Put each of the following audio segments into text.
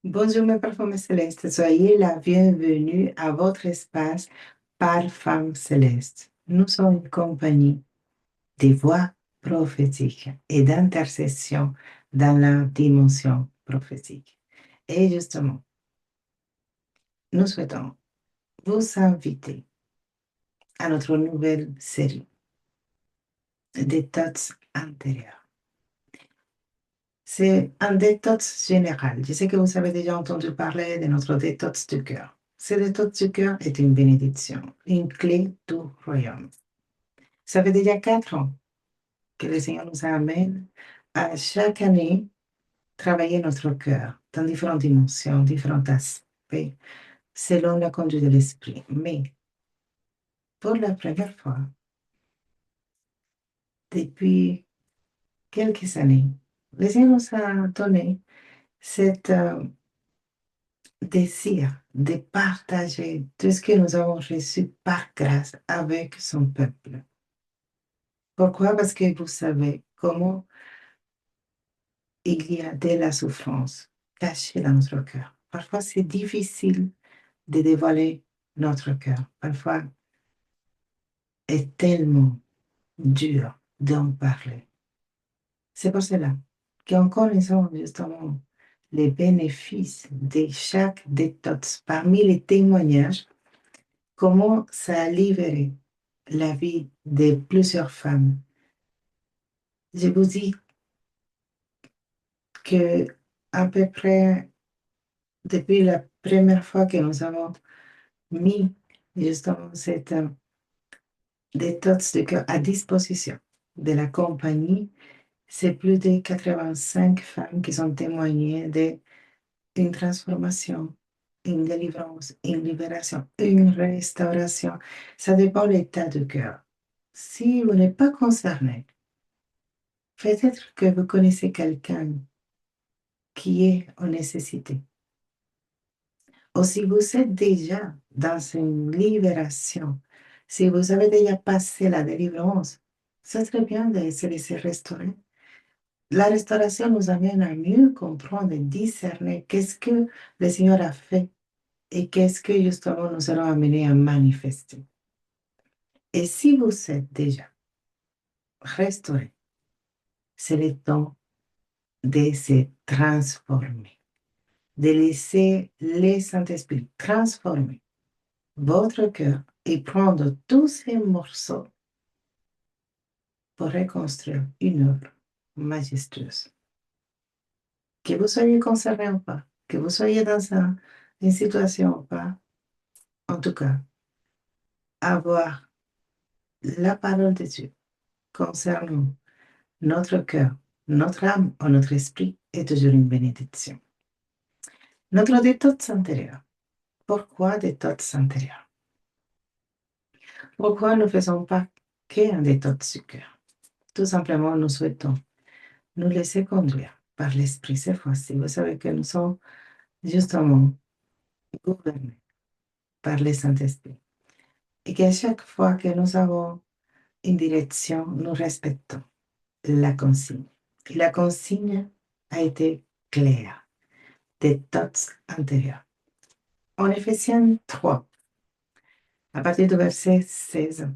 Bonjour mes parfums célestes, soyez la bienvenue à votre espace Parfums Célestes. Nous sommes une compagnie des voix prophétiques et d'intercession dans la dimension prophétique. Et justement, nous souhaitons vous inviter à notre nouvelle série Détox intérieur. C'est un détox général. Je sais que vous avez déjà entendu parler de notre détox du cœur. Ce détox du cœur est une bénédiction, une clé du royaume. Ça fait déjà 4 ans que le Seigneur nous amène à chaque année travailler notre cœur dans différentes dimensions, différents aspects, selon la conduite de l'esprit. Mais pour la première fois, depuis quelques années, le Seigneur nous a donné cette désir de partager tout ce que nous avons reçu par grâce avec son peuple. Pourquoi? Parce que vous savez comment il y a de la souffrance cachée dans notre cœur. Parfois, c'est difficile de dévoiler notre cœur. Parfois, est tellement dur d'en parler. C'est pour cela qu'en connaissant justement les bénéfices de chaque détox, parmi les témoignages, comment ça a libéré la vie de plusieurs femmes. Je vous dis que à peu près depuis la première fois que nous avons mis justement cette détox de cœur à disposition de la compagnie, c'est plus de 85 femmes qui ont témoigné d'une transformation, une délivrance, une libération, une restauration. Ça dépend de l'état du cœur. Si vous n'êtes pas concerné, peut-être que vous connaissez quelqu'un qui est en nécessité. Ou si vous êtes déjà dans une libération, si vous avez déjà passé la délivrance, ça serait bien de se laisser restaurer. La restauration nous amène à mieux comprendre et discerner qu'est-ce que le Seigneur a fait et qu'est-ce que justement nous allons amener à manifester. Et si vous êtes déjà restauré, c'est le temps de se transformer, de laisser le Saint-Esprit transformer votre cœur et prendre tous ces morceaux pour reconstruire une œuvre majestueuse. Que vous soyez concerné ou pas, que vous soyez dans une situation ou pas, en tout cas, avoir la parole de Dieu concernant notre cœur, notre âme ou notre esprit est toujours une bénédiction. Notre détox intérieur. Pourquoi détox intérieur? Pourquoi ne faisons pas qu'un détox du cœur? Tout simplement, nous souhaitons nous laisser conduire par l'Esprit cette fois-ci. Vous savez que nous sommes justement gouvernés par le Saint-Esprit et qu'à chaque fois que nous avons une direction, nous respectons la consigne. Et la consigne a été claire, détox intérieur. En Éphésiens 3, à partir du verset 16,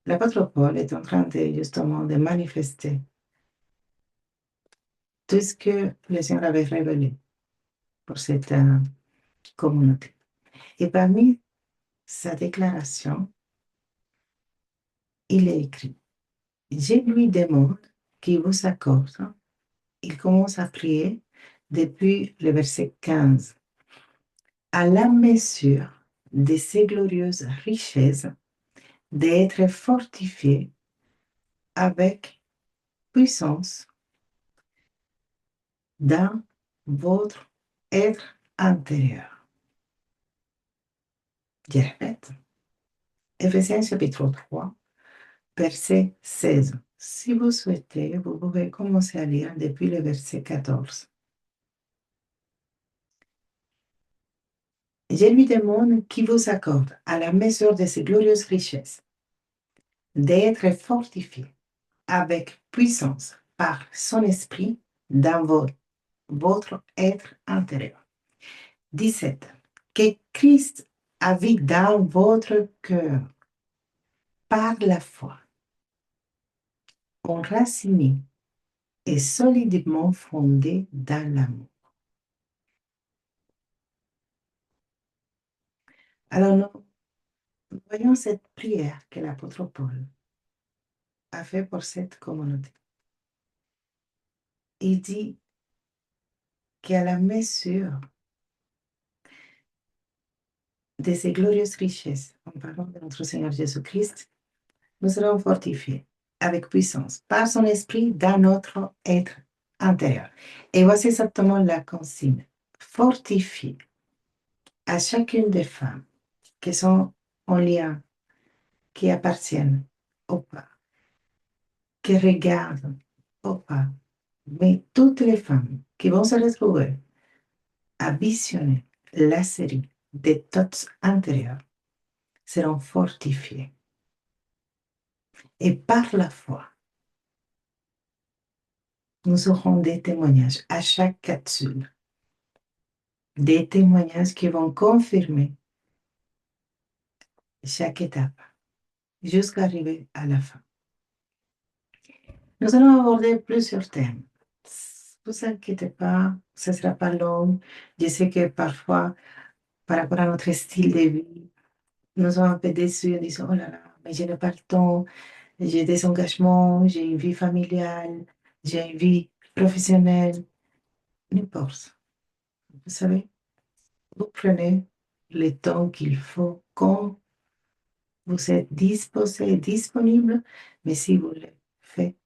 l'apôtre Paul est en train de justement de manifester tout ce que le Seigneur avait révélé pour cette communauté. Et parmi sa déclaration, il est écrit, je lui demande qu'il vous accorde. Il commence à prier depuis le verset 15. À la mesure de ses glorieuses richesses, d'être fortifié avec puissance dans votre être intérieur. Je répète, Éphésiens chapitre 3, verset 16. Si vous souhaitez, vous pouvez commencer à lire depuis le verset 14. Je lui demande qu'il vous accorde, à la mesure de ses glorieuses richesses, d'être fortifié avec puissance par son esprit dans votre votre être intérieur. 17. Que Christ habite dans votre cœur par la foi, enraciné et solidement fondé dans l'amour. Alors, nous voyons cette prière que l'apôtre Paul a fait pour cette communauté. Il dit qu'à la mesure de ces glorieuses richesses, en parlant de notre Seigneur Jésus-Christ, nous serons fortifiés avec puissance par son esprit dans notre être intérieur. Et voici exactement la consigne. Fortifier à chacune des femmes qui sont en lien, qui appartiennent au pas, qui regardent au pas, mais toutes les femmes qui vont se retrouver à visionner la série des thoughts intérieurs seront fortifiées. Et par la foi, nous aurons des témoignages à chaque capsule, des témoignages qui vont confirmer chaque étape jusqu'à arriver à la fin. Nous allons aborder plusieurs thèmes. Ne vous inquiétez pas, ce ne sera pas long. Je sais que parfois, par rapport à notre style de vie, nous sommes un peu déçus en disant, oh là là, mais je n'ai pas le temps, j'ai des engagements, j'ai une vie familiale, j'ai une vie professionnelle. N'importe. Vous savez, vous prenez le temps qu'il faut quand vous êtes disposé et disponible, mais si vous le faites,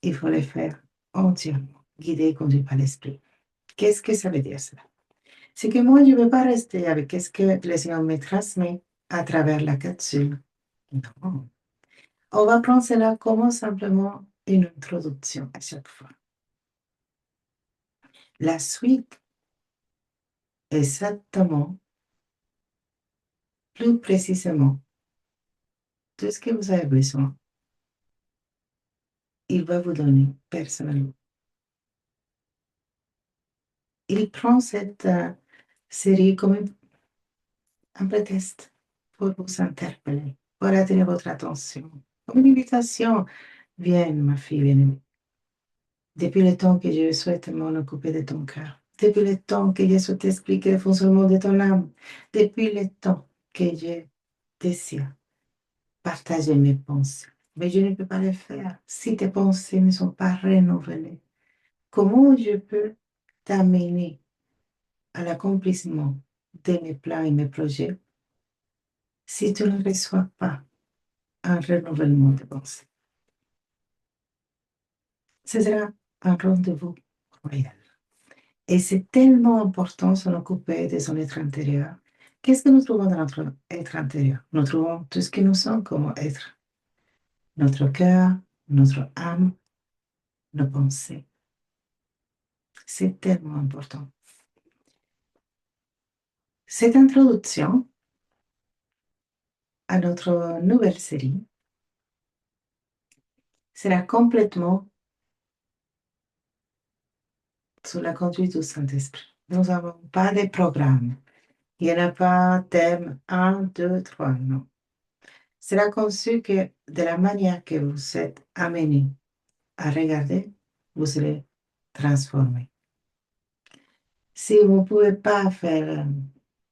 il faut le faire entièrement, guidé et conduit par l'esprit. Qu'est-ce que ça veut dire cela? C'est que moi, je ne veux pas rester avec ce que le Seigneur me transmet à travers la capsule. Non. On va prendre cela comme simplement une introduction à chaque fois. La suite, exactement, plus précisément, tout ce que vous avez besoin, il va vous donner personnellement. Il prend cette série comme un prétexte pour vous interpeller, pour attirer votre attention, comme une invitation. Viens, ma fille bien-aimée. Depuis le temps que je souhaite m'en occuper de ton cœur, depuis le temps que je souhaite expliquer le fonctionnement de ton âme, depuis le temps que je désire partager mes pensées. Mais je ne peux pas le faire si tes pensées ne sont pas renouvelées. Comment je peux t'amener à l'accomplissement de mes plans et mes projets si tu ne reçois pas un renouvellement de pensée? Ce sera un rendez-vous royal. Et c'est tellement important de s'en occuper de son être intérieur. Qu'est-ce que nous trouvons dans notre être intérieur? Nous trouvons tout ce que nous sommes comme être. Notre cœur, notre âme, nos pensées. C'est tellement important. Cette introduction à notre nouvelle série sera complètement sous la conduite du Saint-Esprit. Nous n'avons pas de programme. Il n'y en a pas thème 1, 2, 3, non. Sera conçu que de la manière que vous êtes amené à regarder, vous serez transformé. Si vous ne pouvez pas faire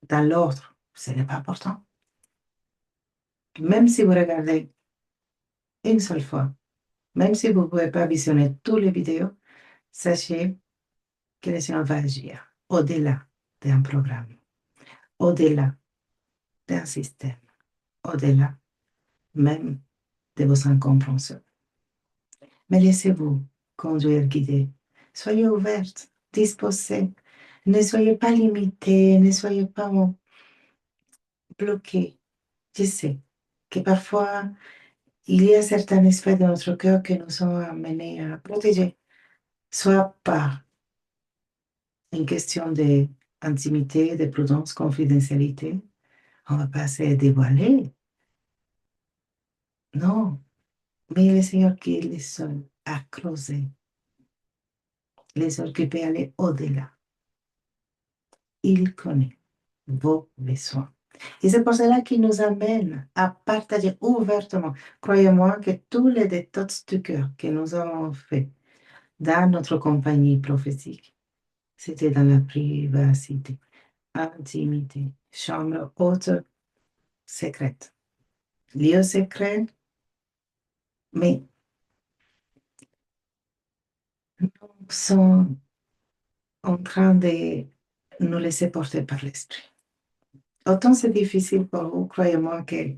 dans l'ordre, ce n'est pas important. Même si vous regardez une seule fois, même si vous ne pouvez pas visionner toutes les vidéos, sachez que le Seigneur va agir au-delà d'un programme, au-delà d'un système, au-delà même de vos incompréhensions. Mais laissez-vous conduire, guider. Soyez ouverte, disposée. Ne soyez pas limité, ne soyez pas bloqué. Je sais que parfois, il y a certains aspects de notre cœur que nous sommes amenés à protéger, soit par une question d'intimité, de prudence, confidentialité. On ne va pas se dévoiler. Non, mais le Seigneur qui est le seul à creuser les occuper, aller au-delà. Il connaît vos besoins. Et c'est pour cela qu'il nous amène à partager ouvertement. Croyez-moi que tous les détox du cœur que nous avons fait dans notre compagnie prophétique, c'était dans la privacité, intimité, chambre haute, secrète, lieu secret, mais nous sommes en train de nous laisser porter par l'esprit. Autant c'est difficile pour vous, croyez-moi que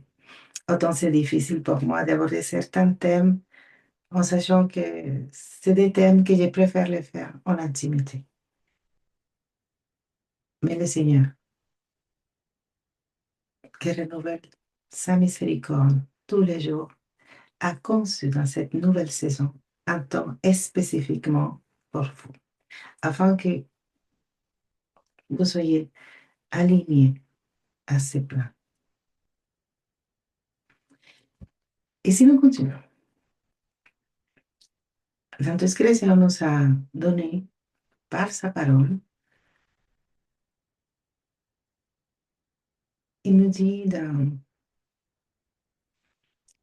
autant c'est difficile pour moi d'aborder certains thèmes en sachant que c'est des thèmes que je préfère les faire en intimité. Mais le Seigneur, qui renouvelle sa miséricorde tous les jours, a conçu dans cette nouvelle saison un temps spécifiquement pour vous, afin que vous soyez alignés à ses plans. Et si nous continuons, dans tout ce que le Seigneur nous a donné par sa parole, il nous dit dans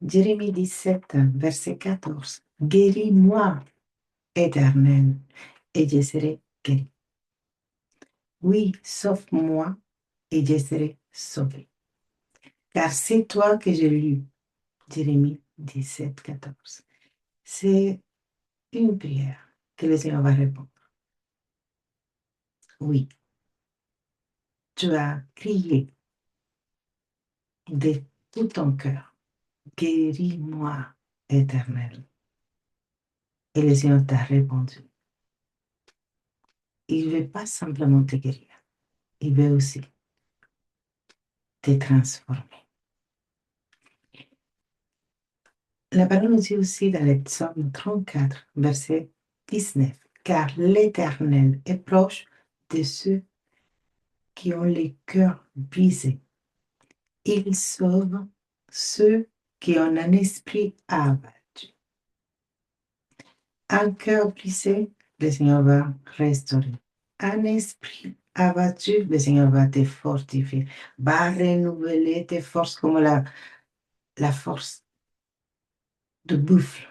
Jérémie 17, verset 14, guéris-moi, Éternel, et je serai guéri. Oui, sauve-moi, et je serai sauvé. Car c'est toi que j'ai lu, Jérémie 17, 14. C'est une prière que le Seigneur va répondre. Oui, tu as crié de tout ton cœur, guéris-moi, Éternel. Et le Seigneur t'a répondu. Il ne veut pas simplement te guérir, il veut aussi te transformer. La parole nous dit aussi dans le psaume 34, verset 19, car l'Éternel est proche de ceux qui ont les cœurs brisés. Il sauve ceux qui ont un esprit abattu. Un cœur brisé, le Seigneur va restaurer. Un esprit abattu, le Seigneur va te fortifier, va renouveler tes forces comme la force de buffle.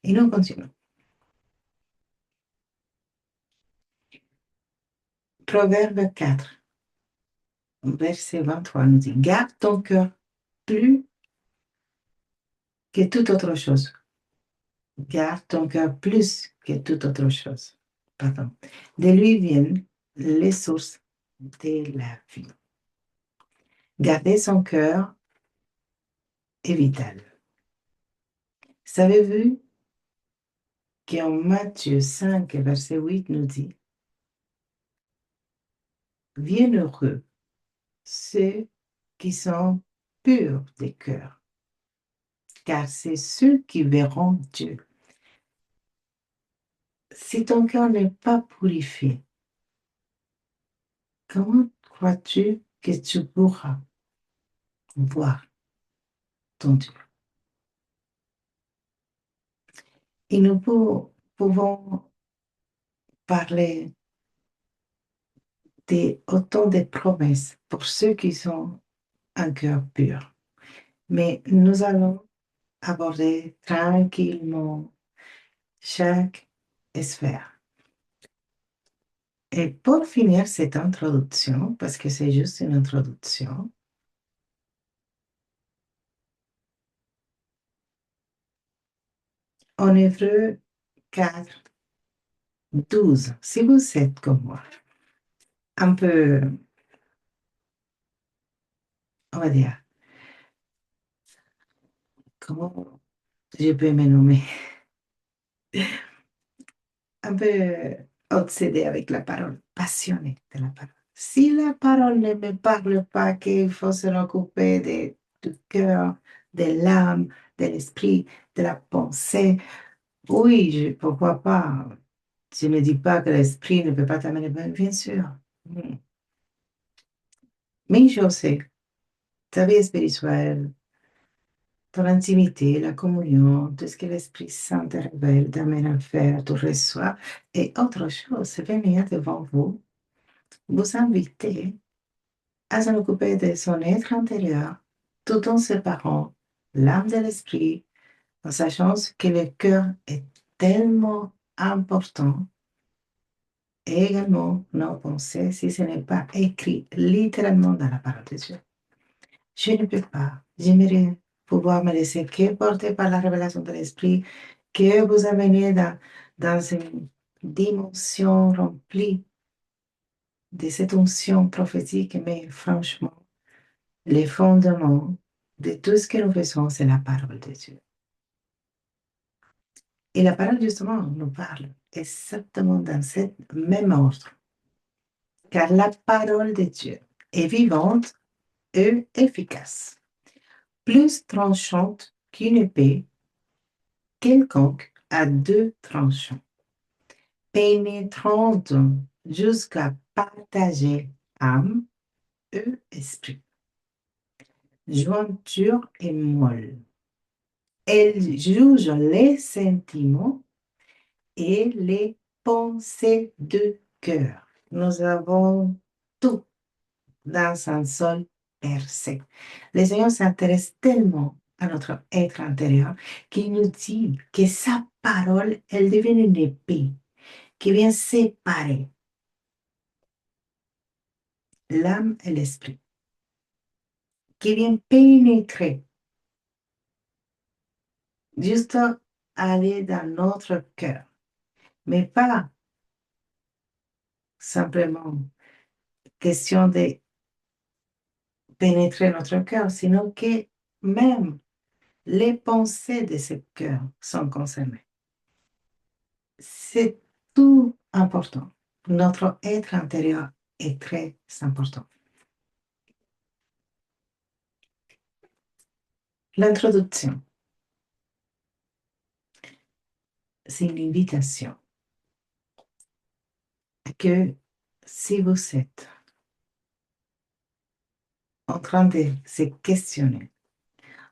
Et nous continuons. Proverbe 4, verset 23 nous dit, garde ton cœur plus que toute autre chose. Garde ton cœur plus que toute autre chose. Pardon. De lui viennent les sources de la vie. Garder son cœur est vital. Savez-vous qu'en Matthieu 5, verset 8 nous dit, bienheureux ceux qui sont purs de cœur, car c'est ceux qui verront Dieu. Si ton cœur n'est pas purifié, comment crois-tu que tu pourras voir ton Dieu? Et nous pouvons parler autant de promesses pour ceux qui sont un cœur pur. Mais nous allons aborder tranquillement chaque sphère. Et pour finir cette introduction, parce que c'est juste une introduction, en Hébreu 4, 12, si vous êtes comme moi, un peu, on va dire, comment je peux me nommer, un peu obsédé avec la parole, passionné de la parole. Si la parole ne me parle pas, qu'il faut se occuper du cœur, de l'âme, de l'esprit, de la pensée, oui, pourquoi pas? Je ne dis pas que l'esprit ne peut pas t'amener, bien sûr. Mm. Mais je sais, ta vie spirituelle, dans l'intimité, la communion, tout ce que l'Esprit Saint te révèle, t'amène à faire, tu reçois. Et autre chose, venir devant vous inviter à s'en occuper de son être intérieur, tout en séparant l'âme de l'esprit, en sachant que le cœur est tellement important, et également nos pensées, si ce n'est pas écrit littéralement dans la parole de Dieu. Je ne peux pas. J'aimerais pouvoir me laisser que porter par la révélation de l'esprit, que vous amenez dans une dimension remplie de cette onction prophétique, mais franchement, les fondements de tout ce que nous faisons, c'est la parole de Dieu. Et la parole, justement, nous parle exactement dans ce même ordre. Car la parole de Dieu est vivante et efficace, plus tranchante qu'une épée quelconque à deux tranchants, pénétrante jusqu'à partager âme et esprit, jointure et moelle. Elle juge les sentiments et les pensées de cœur. Nous avons tout dans un seul verset. Le Seigneur s'intéresse tellement à notre être intérieur qu'il nous dit que sa parole, elle devient une épée qui vient séparer l'âme et l'esprit, qui vient pénétrer, juste aller dans notre cœur, mais pas simplement question de pénétrer notre cœur, sinon que même les pensées de ce cœur sont concernées. C'est tout important. Notre être intérieur est très important. L'introduction, c'est une invitation que si vous êtes en train de se questionner,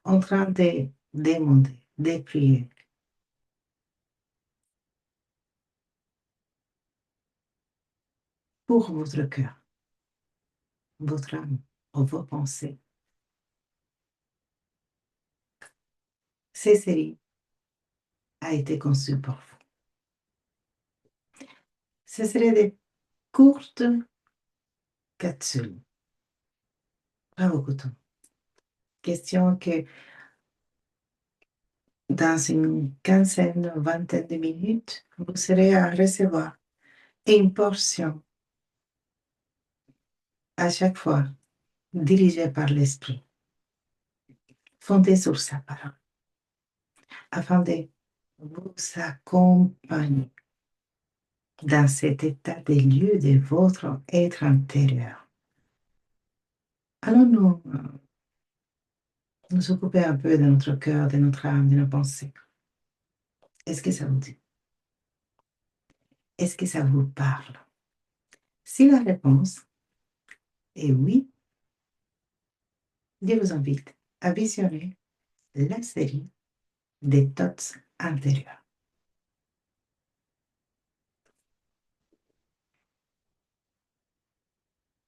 en train de demander, de prier, pour votre cœur, votre âme, vos pensées, cette série a été conçue pour vous. Ce serait des courtes capsules, pas beaucoup de temps. Question que dans une quinzaine, vingtaine de minutes, vous serez à recevoir une portion à chaque fois dirigée par l'Esprit, fondée sur sa parole, afin de vous accompagner dans cet état des lieux de votre être intérieur. Allons nous occuper un peu de notre cœur, de notre âme, de nos pensées. Est-ce que ça vous dit? Est-ce que ça vous parle? Si la réponse est oui, je vous invite à visionner la série des thoughts intérieurs.